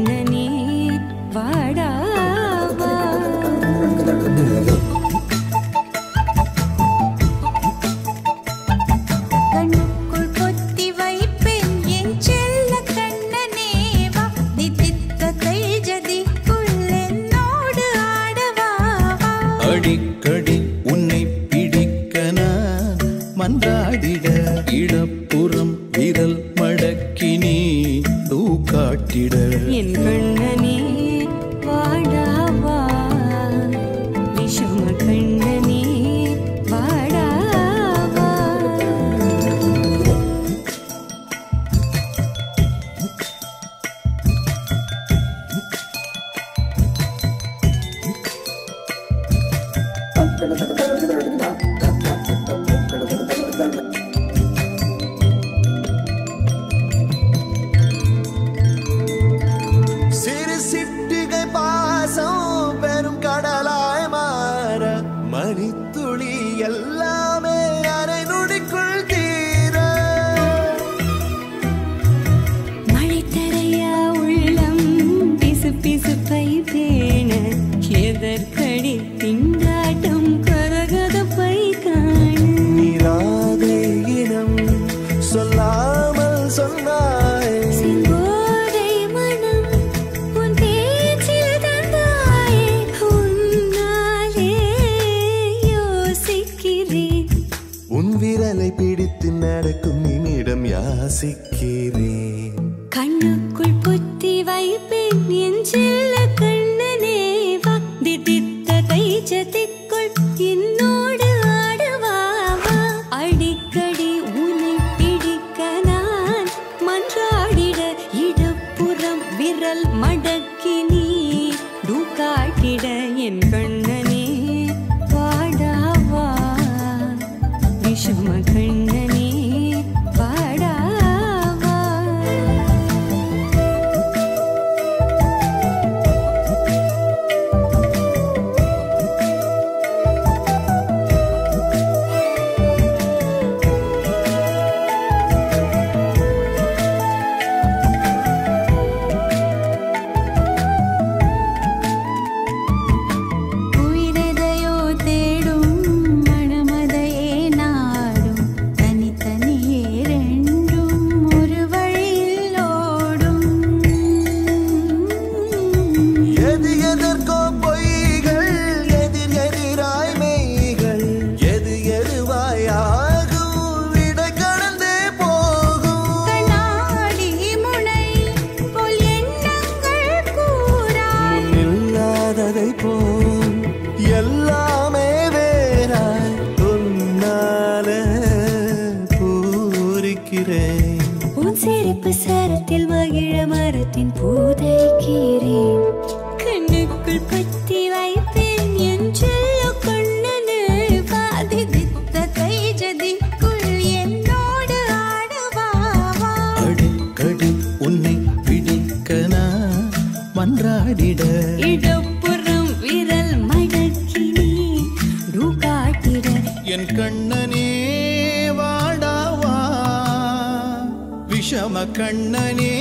கண்ணனே வாடாவா கண்ணுக்குள் பொத்தி வைப்பேன் என் செல்ல கண்ணனே வா தித்தித்த தைஜதிக்குள் என்னோடு ஆடவா அடிக்கடி உன்னை பிடிக்க நான் மன்றாடிட இடப்புறம் விரல் மடக்கி நீ தூக்காட்டிட என் கண்ணனே வாடாவா விஷம கண்ணனே வாடாவா சிறு சிட்டிகை பாசம் பெரும் கடலாய் மாற மணித்துளி எல்லாமே அரை நொடிக்குள் தீர மழை தரையா உள்ளம் பிசு பிசுப்பை பேண எதற்கடி திண்டாட்டம் கரகதப்பை காண நீராதை இனம் சொல்லாமல் சொன்னாய் செங்கோதை மனம் உன் பேச்சில் தந்தாயே உன்னாலே யோசிக்கிறேன் உன் விரலை பிடித்து நடக்கும் நிமிடம் யாசிக்கிறேன் கண்ணுக்குள் பொத்தி வைப்பேன் என் செல்ல கண்ணனே வா தித்தித்த தைஜதிக்குள் என்னோடு ஆடவா அடிக்கடி உன்னை பிடிக்க நான் மன்றாடிட இடப்புறம் விரல் மடக்கி நீ தூக்காட்டிட என் கண்ணனே வாடாவா விஷம கண்ணனே வாடாவா உயிரெதையோ தேடும் மனமதையே நாடும் தனித்தனியே ரெண்டும் ஒரு வழியில் ஓடும் எது எதற்கோ பொய்கள் எதிர் எதிராய் மெய்கள் எது எதுவாய் ஆகும் விடை கடந்தே போகும் கண்ணாடி முனை போல் எண்ணங்கள் கூறாய் இல்லாததை போல் எல்லாமே வேறாய் உன்னால பூரிக்கிறேன் உன் சிரிப்பு சரத்தில் மகிழ மரத்தின் பூதைக்கிறேன் கண்ணுக்குள் பத்தி வைப்பேன் என் செல்ல கண்ணனே வாதித்த தைஜதிக்குள் என்னோடு ஆடவா அடிக்கடி உன்னை பிடிக்க நான் மன்றாடிட இடப்புறம் விரல் மடக்கி நீ தூக்காட்டிட என் கண்ணனே வாடாவா விஷம கண்ணனே